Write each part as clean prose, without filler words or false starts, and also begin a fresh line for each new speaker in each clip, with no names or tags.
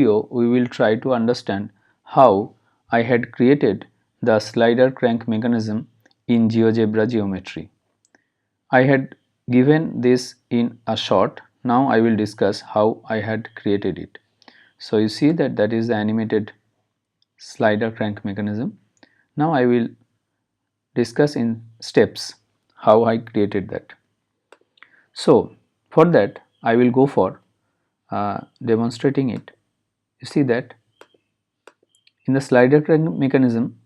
video, we will try to understand how I had created the slider crank mechanism in GeoGebra geometry. I had given this in a short. Now I will discuss how I had created it. So you see that is the animated slider crank mechanism. Now I will discuss in steps how I created that. So for that I will go for demonstrating it. You see that in the slider crank mechanism,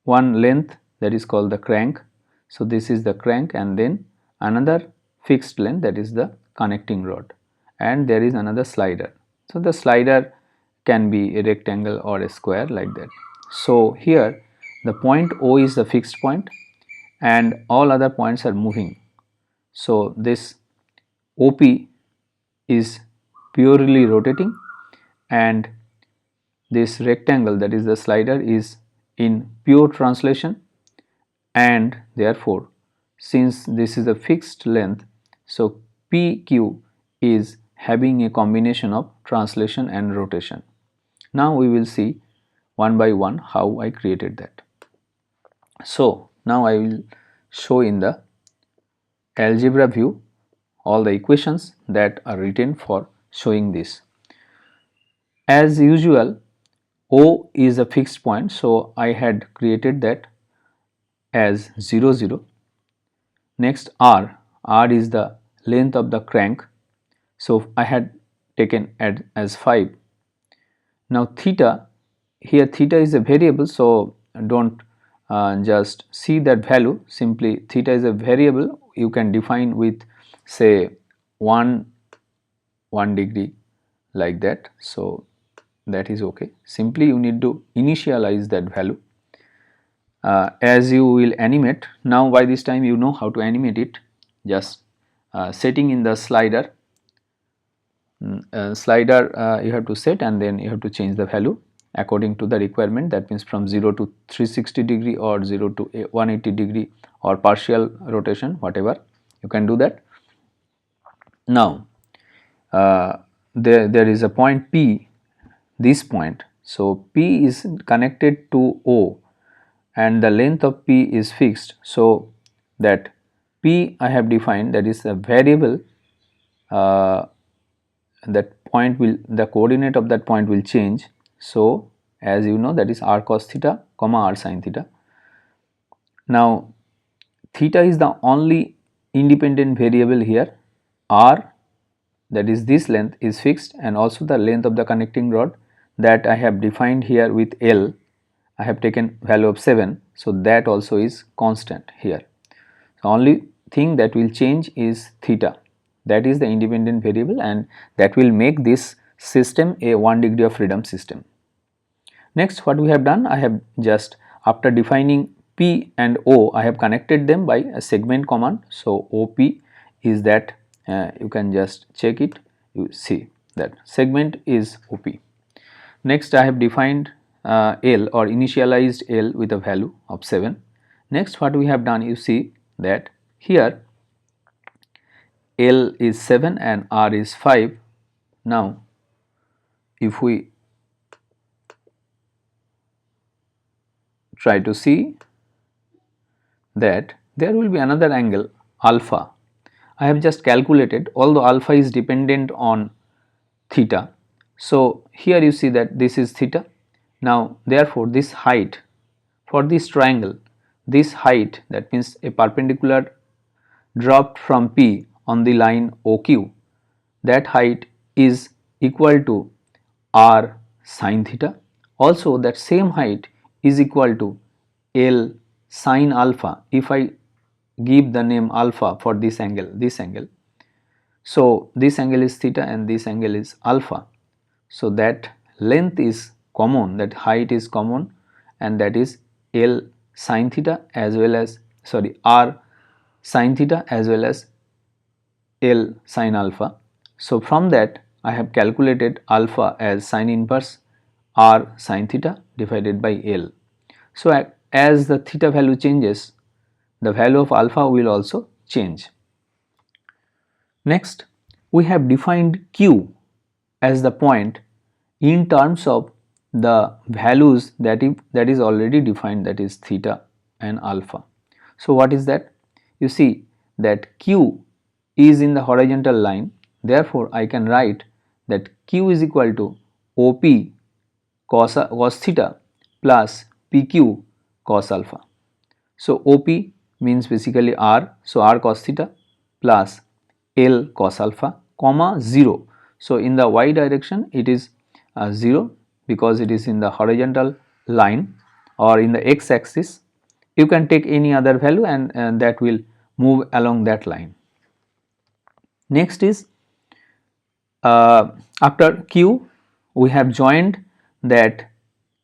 one length, that is called the crank. So this is the crank, and then another fixed length, that is the connecting rod, and there is another slider. So the slider can be a rectangle or a square, like that. So here the point O is the fixed point and all other points are moving. So this OP is purely rotating, and this rectangle, that is the slider, is in pure translation, and therefore since this is a fixed length, so PQ is having a combination of translation and rotation. Now we will see one by one how I created that. So now I will show in the algebra view all the equations that are written for showing this. As usual, O is a fixed point, so I had created that as 0 0. Next R is the length of the crank, so I had taken as 5. Now theta, here theta is a variable, so don't just see that value, simply theta is a variable, you can define with say 1 degree, like that. So that is okay, simply you need to initialize that value. As you will animate, now by this time you know how to animate it, just setting in the slider, you have to set, and then you have to change the value according to the requirement, that means from 0 to 360 degree or 0 to 180 degree or partial rotation, whatever you can do that. Now there is a point P, this point, so P is connected to O and the length of P is fixed, so that P I have defined, that is a variable, that point will, the coordinate of that point will change. So as you know, that is r cos theta comma r sin theta. Now theta is the only independent variable here, r, that is this length, is fixed, and also the length of the connecting rod that I have defined here with L, I have taken value of 7, so that also is constant here. The only thing that will change is theta, that is the independent variable, and that will make this system a 1 degree of freedom system. Next, what we have done, I have just, after defining P and O, I have connected them by a segment command. So OP is that, you can just check it, you see that segment is OP. Next, I have defined L or initialized L with a value of 7. Next, what we have done, you see that here L is 7 and R is 5. Now if we try to see that, there will be another angle alpha. I have just calculated, although alpha is dependent on theta, so here you see that this is theta. Now therefore this height for this triangle, this height, that means a perpendicular dropped from P on the line OQ, that height is equal to r sin theta. Also that same height is equal to L sin alpha, if I give the name alpha for this angle, so this angle is theta and this angle is alpha, so that length is common, that height is common, and that is L sin theta as well as, sorry, r sin theta as well as L sin alpha. So from that I have calculated alpha as sin inverse r sin theta divided by L. So as the theta value changes, the value of alpha will also change. Next, we have defined Q as the point in terms of the values that is already defined, that is theta and alpha. So what is that? You see that q is in the horizontal line, therefore I can write that q is equal to op cos theta plus pq cos alpha. So op means basically r, so r cos theta plus l cos alpha comma 0. So in the y direction it is 0 because it is in the horizontal line or in the x axis. You can take any other value and that will move along that line. Next is after q we have joined that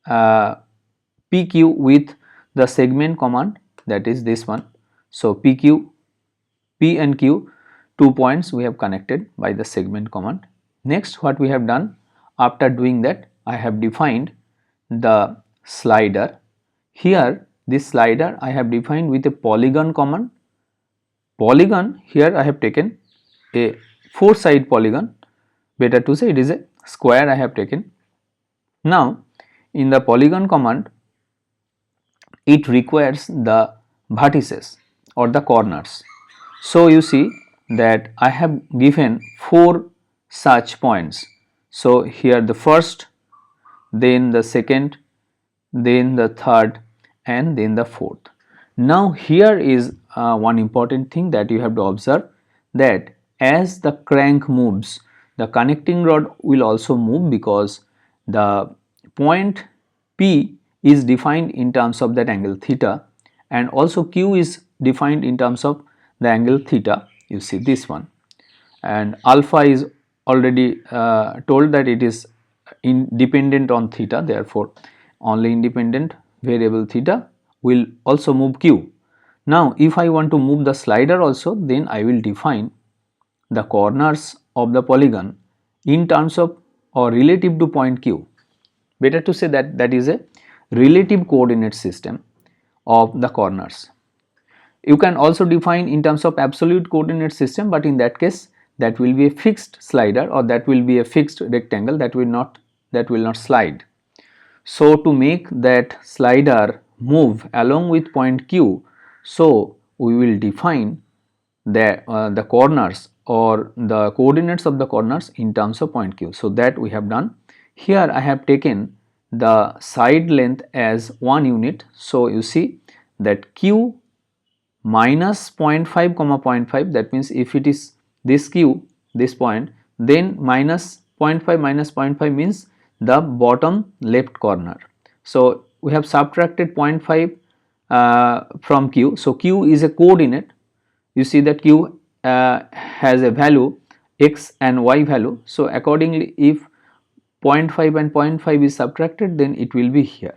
pq with the segment command, that is this one. So pq, p and q, 2 points we have connected by the segment command. Next what we have done, after doing that I have defined the slider. Here this slider I have defined with a polygon command. Polygon, here I have taken a 4-side polygon, better to say it is a square I have taken. Now in the polygon command it requires the vertices or the corners. So you see that I have given 4 such points. So here the first, then the second, then the third and then the fourth. Now here is one important thing that you have to observe, that as the crank moves, the connecting rod will also move, because the point P is defined in terms of that angle theta, and also Q is defined in terms of the angle theta, you see this one, and alpha is already told that it is independent on theta, therefore only independent variable theta will also move q. Now if I want to move the slider also, then I will define the corners of the polygon in terms of or relative to point q. Better to say that that is a relative coordinate system of the corners. You can also define in terms of absolute coordinate system, but in that case that will be a fixed slider or that will be a fixed rectangle that will not slide. So to make that slider move along with point q, so we will define the corners or the coordinates of the corners in terms of point q. So that we have done. Here I have taken the side length as 1 unit. So you see that q minus 0.5 comma 0.5, that means if it is this q, this point, then minus 0.5 minus 0.5 means the bottom left corner. So we have subtracted 0.5 from q. So q is a coordinate. You see that q has a value x and y value. So accordingly if 0.5 and 0.5 is subtracted, then it will be here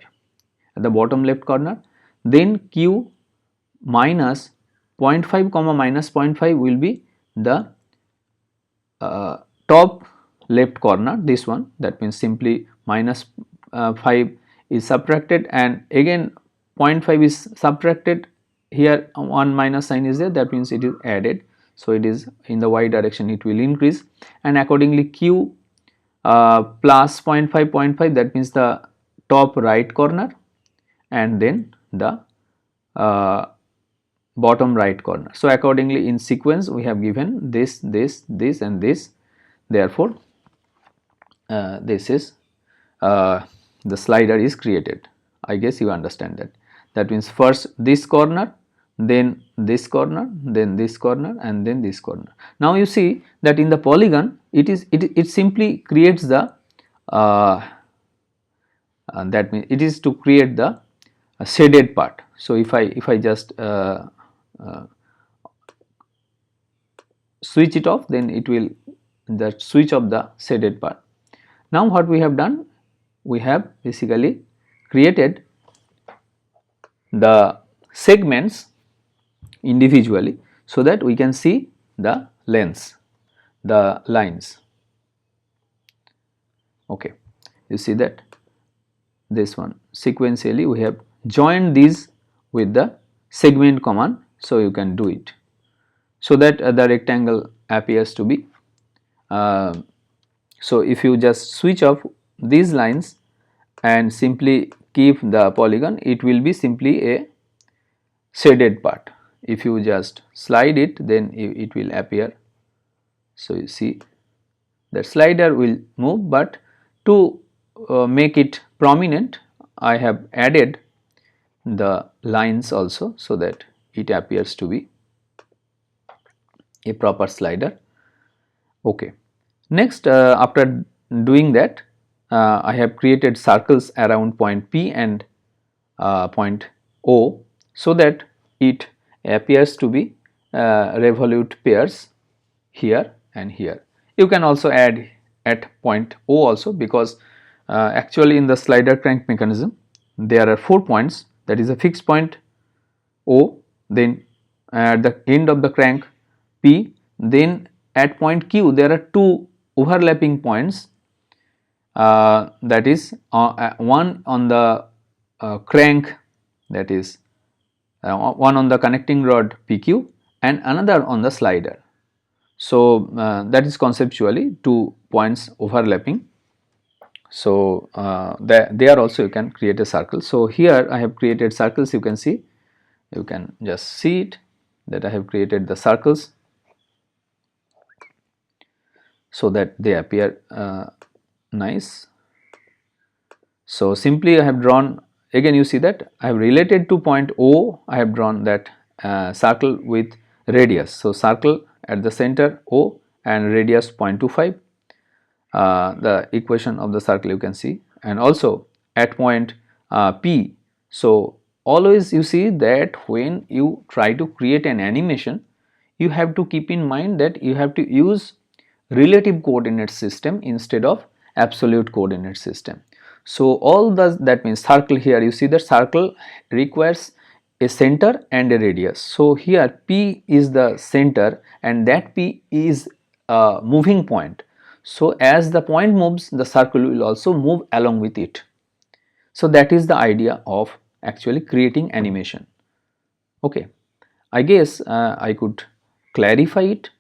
at the bottom left corner. Then q minus 0.5 comma minus 0.5 will be the top left corner, this one, that means simply minus 5 is subtracted and again 0.5 is subtracted, here one minus sign is there, that means it is added. So it is in the y direction, it will increase, and accordingly q plus 0.5 0.5, that means the top right corner, and then the bottom right corner. So accordingly in sequence we have given this, this and this, therefore this is the slider is created. I guess you understand that. That means first this corner, then this corner, then this corner, and then this corner. Now you see that in the polygon it simply creates the that means it is to create the shaded part. So if I just switch it off, then it will the switch of the shaded part. Now what we have done, we have basically created the segments individually so that we can see the lengths, the lines. Okay, you see that this one sequentially we have joined these with the segment command. So you can do it so that the rectangle appears to be so if you just switch off, these lines and simply keep the polygon, it will be simply a shaded part. If you just slide it, then it will appear. So you see that slider will move, but to make it prominent, I have added the lines also, so that it appears to be a proper slider. Okay. Next, after doing that, I have created circles around point P and point O, so that it appears to be revolute pairs here and here. You can also add at point O also, because actually in the slider crank mechanism there are 4 points, that is a fixed point O, then at the end of the crank P, then at point Q there are 2 overlapping points, that is one on the crank, that is one on the connecting rod PQ and another on the slider. So that is conceptually 2 points overlapping. So there also you can create a circle. So here I have created circles, you can see, you can just see it, that I have created the circles so that they appear nice. So simply I have drawn, again you see that I have related to point O, I have drawn that circle with radius. So circle at the center O and radius 0.25, the equation of the circle you can see, and also at point P. So always you see that when you try to create an animation, you have to keep in mind that you have to use relative coordinate system instead of absolute coordinate system. So all that means circle, here you see that circle requires a center and a radius. So here P is the center and that P is a moving point. So as the point moves, the circle will also move along with it. So that is the idea of actually creating animation. Okay, I guess I could clarify it.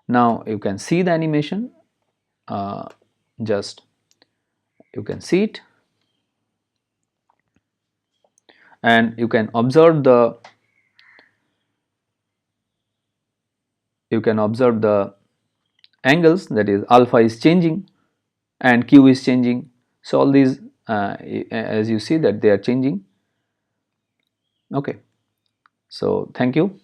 Now you can see the animation, just you can see it and you can observe the angles, that is alpha is changing and q is changing. So all these as you see that they are changing. Okay, so thank you.